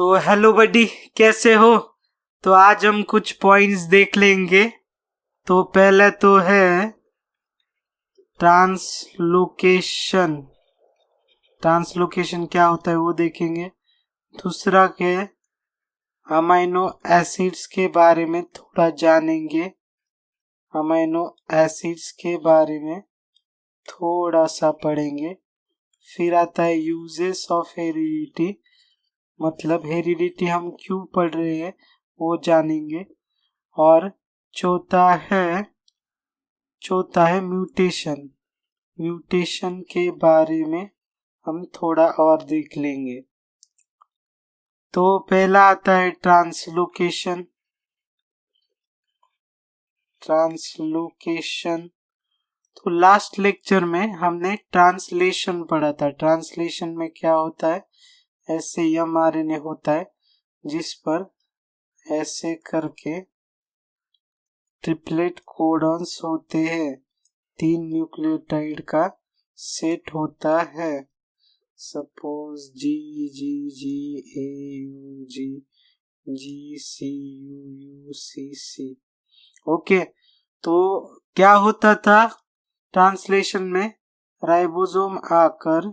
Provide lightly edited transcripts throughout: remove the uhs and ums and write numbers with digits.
So hello बडी, कैसे हो? तो आज हम कुछ पॉइंट्स देख लेंगे। तो पहले तो है ट्रांसलोकेशन। ट्रांसलोकेशन क्या होता है वो देखेंगे। दूसरा के अमाइनो एसिड्स के बारे में थोड़ा जानेंगे। अमाइनो एसिड्स के बारे में थोड़ा सा पढ़ेंगे। फिर आता है यूजेस ऑफ हेरिडिटी, मतलब हेरिडिटी हम क्यों पढ़ रहे हैं वो जानेंगे। और चौथा है म्यूटेशन। म्यूटेशन के बारे में हम थोड़ा और देख लेंगे। तो पहला आता है ट्रांसलोकेशन। तो लास्ट लेक्चर में हमने ट्रांसलेशन पढ़ा था। ट्रांसलेशन में क्या होता है, ऐसे mRNA होता है जिस पर ऐसे करके ट्रिपलेट कोडॉन्स होते हैं। 3 न्यूक्लियोटाइड का सेट होता है। Suppose G G G A U G G C U U C C। Okay, तो क्या होता था ट्रांसलेशन में? राइबोसोम आकर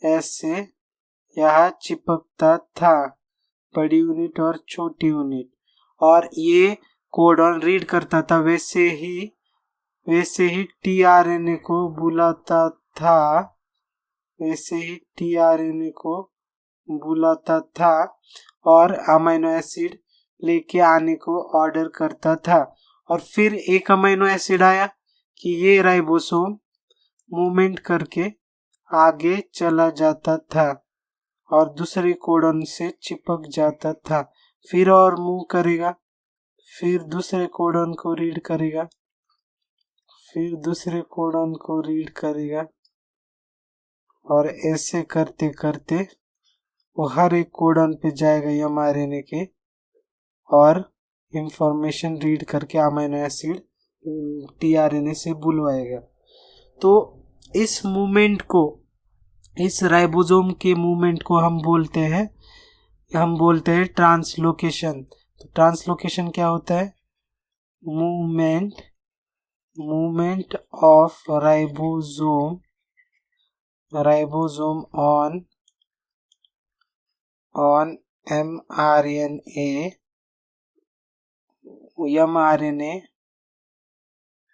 ऐसे यहाँ चिपकता था, बड़ी यूनिट और छोटी यूनिट, और ये कोडॉन रीड करता था। वैसे ही टीआरएनए को बुलाता था। और अमीनो एसिड लेके आने को ऑर्डर करता था। और फिर एक अमीनो एसिड आया कि ये राइबोसोम मूवमेंट करके आगे चला जाता था और दूसरे कोडॉन से चिपक जाता था। फिर और मूव करेगा, फिर दूसरे कोडॉन को रीड करेगा, फिर दूसरे कोडॉन को रीड करेगा, और ऐसे करते करते वो हर एक कोडॉन पे जाएगा mRNA के, और इंफॉर्मेशन रीड करके अमीनो एसिड टीआरएनए से बुलवाएगा। तो इस मूवमेंट को, इस राइबोसोम के मूवमेंट को हम बोलते हैं ट्रांसलोकेशन। तो ट्रांसलोकेशन क्या होता है? Movement of ribosome on mRNA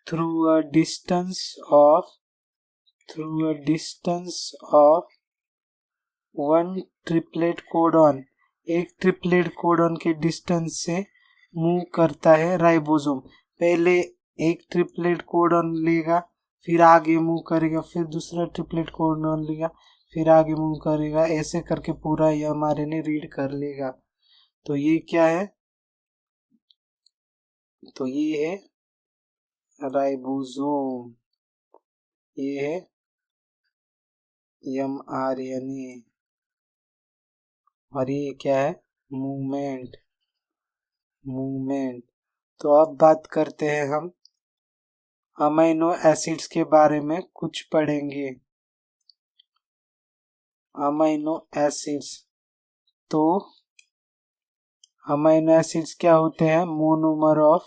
through a distance of 1 triplet codon. एक ट्रिपलेट कोडॉन के डिस्टेंस से मूव करता है राइबोसोम। पहले एक ट्रिपलेट कोडॉन लेगा, फिर आगे मूव करेगा, फिर दूसरा ट्रिपलेट कोडॉन लेगा, फिर आगे मूव करेगा। ऐसे करके पूरा mRNA रीड कर लेगा। तो ये क्या है? तो ये है राइबोसोम, ये है mRNA, और ये क्या है? मूवमेंट। तो अब बात करते हैं हम अमीनो एसिड्स के बारे में, कुछ पढ़ेंगे। अमीनो एसिड्स, तो अमीनो एसिड्स क्या होते हैं? मोनोमर ऑफ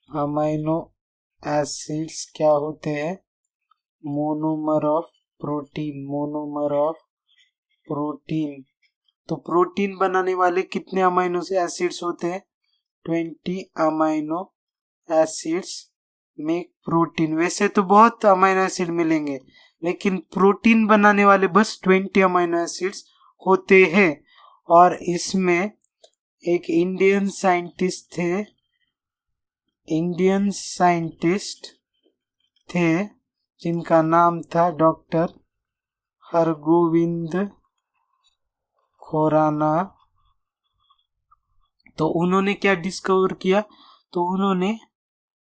अमीनो एसिड्स क्या होते हैं? Monomer of protein. तो प्रोटीन बनाने वाले कितने अमीनो एसिड्स होते हैं? 20 अमीनो एसिड्स मेक प्रोटीन। वैसे तो बहुत अमीनो एसिड मिलेंगे, लेकिन प्रोटीन बनाने वाले बस 20 अमीनो एसिड्स होते हैं। और इसमें एक इंडियन साइंटिस्ट थे जिनका नाम था डॉक्टर हरगोविंद खुराना। तो उन्होंने क्या डिस्कवर किया? तो उन्होंने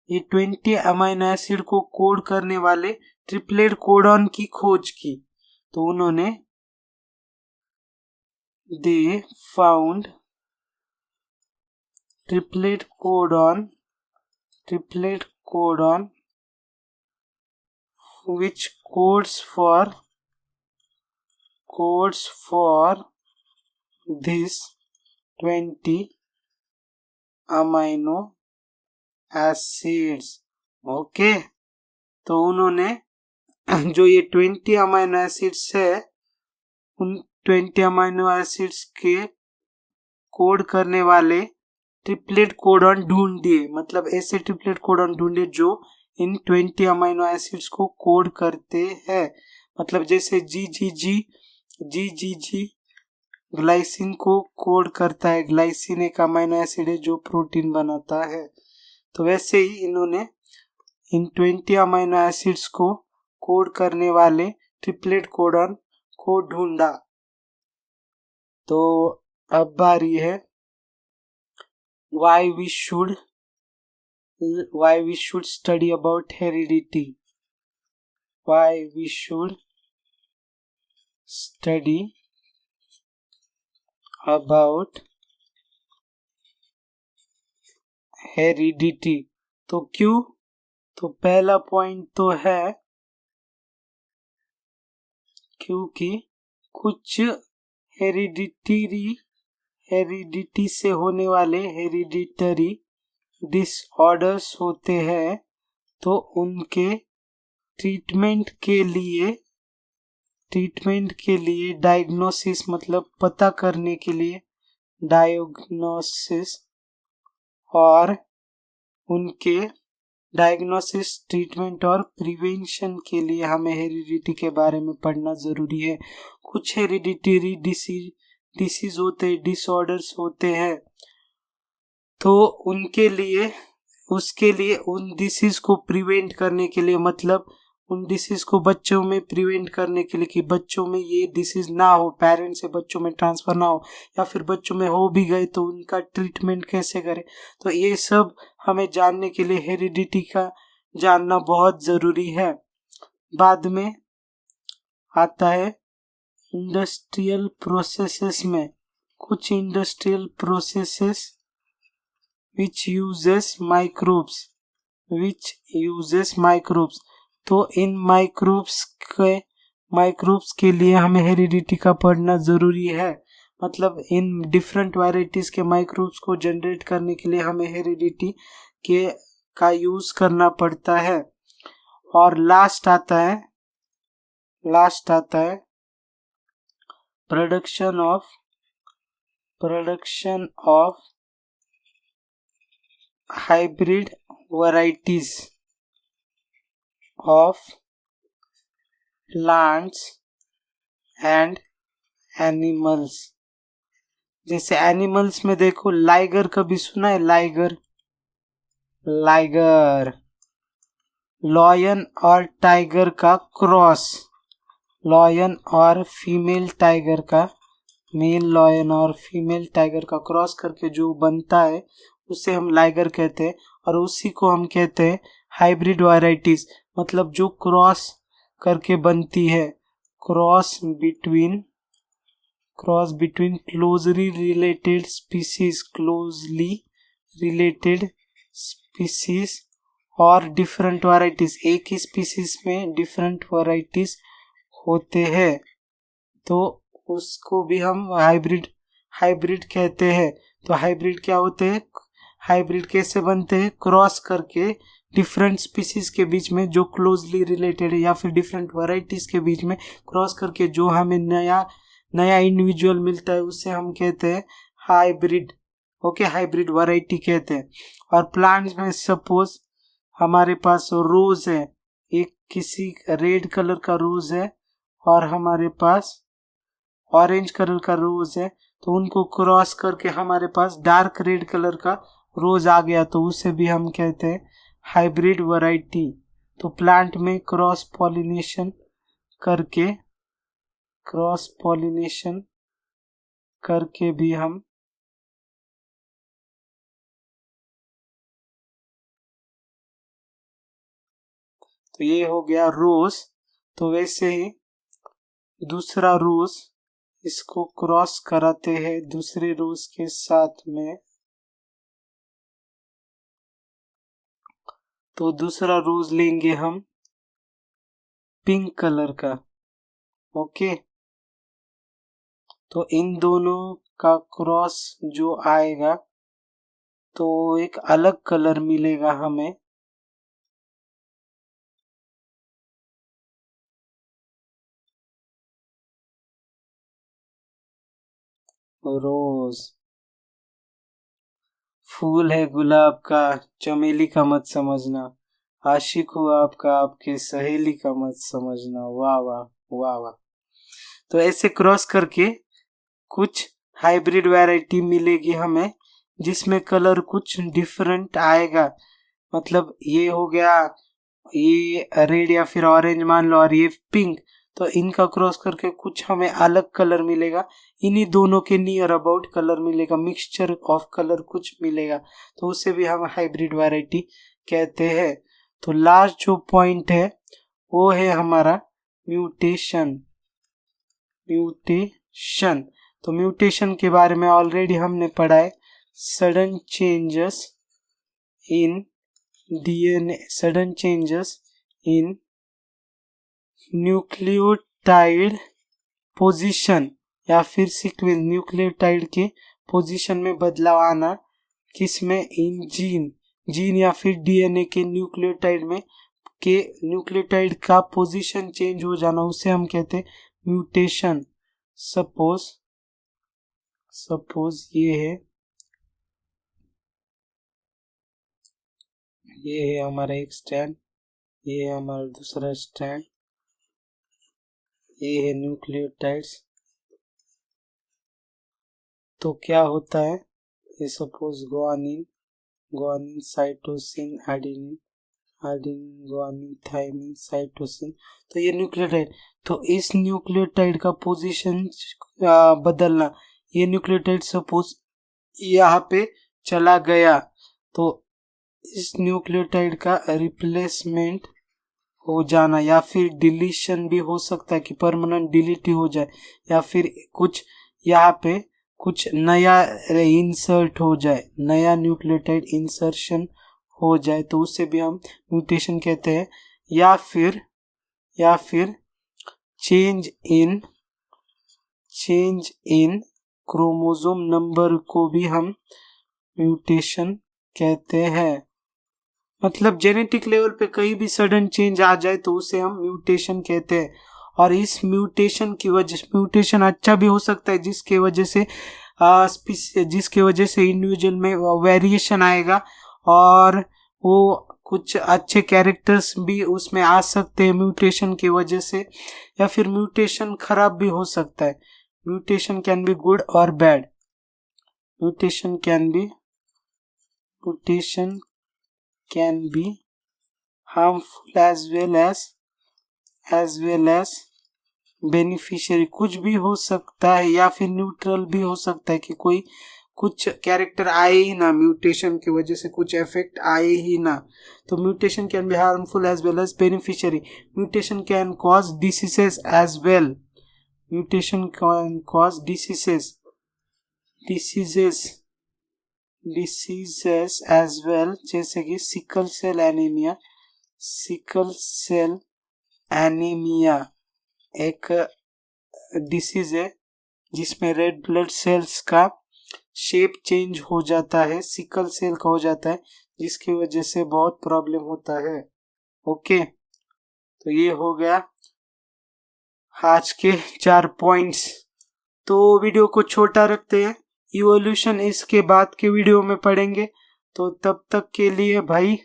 ये 20 अमीनो एसिड को कोड करने वाले ट्रिपलेट कोडॉन की खोज की। तो उन्होंने they found triplet codon which codes for codes for this 20 amino acids. Okay, तो उन्होंने जो ये 20 अमाइनो एसिड्स है उन 20 अमाइनो एसिड्स के कोड करने वाले ट्रिपलेट कोडॉन ढूंढ दिए, मतलब ऐसे ट्रिपलेट कोडॉन ढूंढे जो इन 20 अमाइनो एसिड्स को कोड करते हैं। मतलब जैसे जी ग्लाइसिन को कोड करता है, ग्लाइसिन एक अमाइनो एसिड है जो प्रोटीन बनाता है, तो वैसे ही इन्होंने इन 20 अमाइनो एसिड्स को कोड करने वाले ट्रिपलेट कोडॉन को ढूंढा। तो अब बारी है why we should study about heredity. Why we should study about heredity. तो क्यों? तो पहला पॉइंट तो है क्योंकि कुछ हेरिडिटी से होने वाले हेरिडिटरी डिसऑर्डर्स होते हैं, तो उनके ट्रीटमेंट के लिए डायग्नोसिस, मतलब पता करने के लिए डायग्नोसिस, और उनके डायग्नोसिस, ट्रीटमेंट और प्रिवेंशन के लिए हमें हेरिडिटी के बारे में पढ़ना जरूरी है। कुछ हेरिडिटरी डिसीज होते हैं, डिसऑर्डर्स होते हैं, तो उसके लिए उन डिसीज को प्रिवेंट करने के लिए, मतलब उन डिसीज को बच्चों में प्रिवेंट करने के लिए कि बच्चों में ये डिसीज ना हो, पेरेंट्स से बच्चों में ट्रांसफर ना हो, या फिर बच्चों में हो भी गए तो उनका ट्रीटमेंट कैसे करें, तो ये सब हमें जानने के लिए हेरिडिटी का जानना बहुत जरूरी है। बाद में आता है इंडस्ट्रियल प्रोसेसेस में, कुछ industrial processes which uses microbes, तो इन माइक्रोब्स के लिए हमें हेरिडिटी का पढ़ना जरूरी है। मतलब इन डिफरेंट वैरायटीज के माइक्रोब्स को जनरेट करने के लिए हमें हेरिडिटी का यूज करना पड़ता है। और लास्ट आता है production of hybrid varieties of plants and animals. जैसे एनिमल्स में देखो, लाइगर कभी सुना है? लाइगर लॉयन और टाइगर का क्रॉस, लॉयन और फीमेल टाइगर का, मेल लॉयन और फीमेल टाइगर का क्रॉस करके जो बनता है उसे हम लाइगर कहते हैं, और उसी को हम कहते हैं हाइब्रिड वैरायटीज। मतलब जो क्रॉस करके बनती है, cross between closely related species और डिफरेंट वैरायटीज। एक ही स्पीसीज में डिफरेंट वैरायटीज होते हैं, तो उसको भी हम हाइब्रिड कहते हैं। तो हाइब्रिड क्या होते हैं? हाइब्रिड कैसे बनते हैं? क्रॉस करके डिफरेंट स्पीसीज के बीच में जो क्लोजली रिलेटेड है, या फिर डिफरेंट वैरायटीज के बीच में क्रॉस करके जो हमें नया इंडिविजुअल मिलता है, उसे हम कहते हैं हाइब्रिड। ओके, हाइब्रिड वैरायटी कहते हैं। और प्लांट्स में सपोज हमारे पास रोज है, एक किसी रेड कलर का रोज है और हमारे पास ऑरेंज कलर का रोज है, तो उनको क्रॉस करके हमारे पास डार्क रेड कलर का रोज आ गया, तो उसे भी हम कहते हैं हाइब्रिड वैरायटी। तो प्लांट में क्रॉस पॉलिनेशन करके भी हम तो ये हो गया रोज। तो वैसे ही दूसरा रोज, इसको क्रॉस कराते हैं दूसरे रोज के साथ में, तो दूसरा रोज लेंगे हम पिंक कलर का। ओके, तो इन दोनों का क्रॉस जो आएगा तो एक अलग कलर मिलेगा हमें। रोज फूल है गुलाब का, चमेली का मत समझना, आशिक हूँ आपका आपके सहेली का मत समझना। वाह वाह वाह वाह। तो ऐसे क्रॉस करके कुछ हाइब्रिड वैरायटी मिलेगी हमें, जिसमें कलर कुछ डिफरेंट आएगा। मतलब ये हो गया, ये रेड या फिर ऑरेंज मान लो, और ये पिंक, तो इनका क्रॉस करके कुछ हमें अलग कलर मिलेगा। इन्हीं दोनों के नियर अबाउट कलर मिलेगा, मिक्सचर ऑफ कलर कुछ मिलेगा, तो उसे भी हम हाइब्रिड वैरायटी कहते हैं। तो लास्ट जो पॉइंट है वो है हमारा म्यूटेशन। म्यूटेशन, तो म्यूटेशन के बारे में ऑलरेडी हमने पढ़ा है। Sudden changes in DNA, sudden changes in nucleotide position या फिर सीक्वेंस, न्यूक्लियोटाइड के पोजीशन में बदलाव आना, किसमें, इन जीन या फिर DNA के न्यूक्लियोटाइड में के न्यूक्लियोटाइड का पोजीशन चेंज हो जाना, उसे हम कहते हैं म्यूटेशन। सपोज ये है हमारा एक स्टैंड, ये है हमारा दूसरा स्टैंड, ये है न्यूक्लियोटाइड्स। तो क्या होता है, ये suppose guanine, cytosine, adenine, guanine, thymine, cytosine, तो ये न्यूक्लियोटाइड। तो इस न्यूक्लियोटाइड का पोजीशन बदलना, ये न्यूक्लियोटाइड सपोज यहाँ पे चला गया, तो इस न्यूक्लियोटाइड का रिप्लेसमेंट हो जाना, या फिर डिलीशन भी हो सकता है कि परमानेंट डिलीट हो जाए, या फिर कुछ यहाँ पे कुछ नया इंसर्ट हो जाए, नया न्यूक्लियोटाइड इंसर्शन हो जाए, तो उसे भी हम म्यूटेशन कहते हैं। या फिर चेंज इन क्रोमोसोम नंबर को भी हम म्यूटेशन कहते हैं। मतलब जेनेटिक लेवल पे कहीं भी सडन चेंज आ जाए तो उसे हम म्यूटेशन कहते हैं। और इस म्यूटेशन की वजह से, म्यूटेशन अच्छा भी हो सकता है जिसके वजह से इंडिविजुअल में वेरिएशन आएगा, और वो कुछ अच्छे कैरेक्टर्स भी उसमें आ सकते हैं म्यूटेशन की वजह से, या फिर म्यूटेशन खराब भी हो सकता है। म्यूटेशन कैन बी गुड और bad. Mutation can be harmful as well as beneficiary। कुछ भी हो सकता है, या फिर न्यूट्रल भी हो सकता है कि कोई कुछ कैरेक्टर आए ही ना, म्यूटेशन की वजह से कुछ इफेक्ट आए ही ना। तो mutation can be harmful as well as beneficiary. Mutation can cause diseases as well. Mutation can cause diseases as well, जैसे कि सिकल सेल एनीमिया एक डिसीज है जिसमें रेड ब्लड सेल्स का शेप चेंज हो जाता है, सिकल सेल का हो जाता है, जिसकी वजह से बहुत प्रॉब्लम होता है। ओके, तो ये हो गया आज के 4 पॉइंट्स। तो वीडियो को छोटा रखते हैं, इवोल्यूशन इसके बाद के वीडियो में पढ़ेंगे। तो तब तक के लिए भाई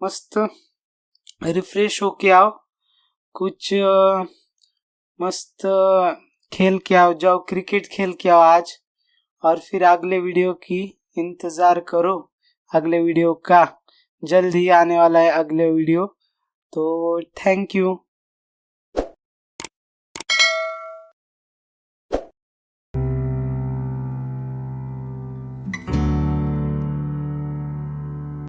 मस्त रिफ्रेश होके आओ, कुछ मस्त खेल के आओ, जाओ क्रिकेट खेल के आओ आज, और फिर अगले वीडियो की इंतजार करो। अगले वीडियो का जल्द ही आने वाला है अगले वीडियो। तो थैंक यू।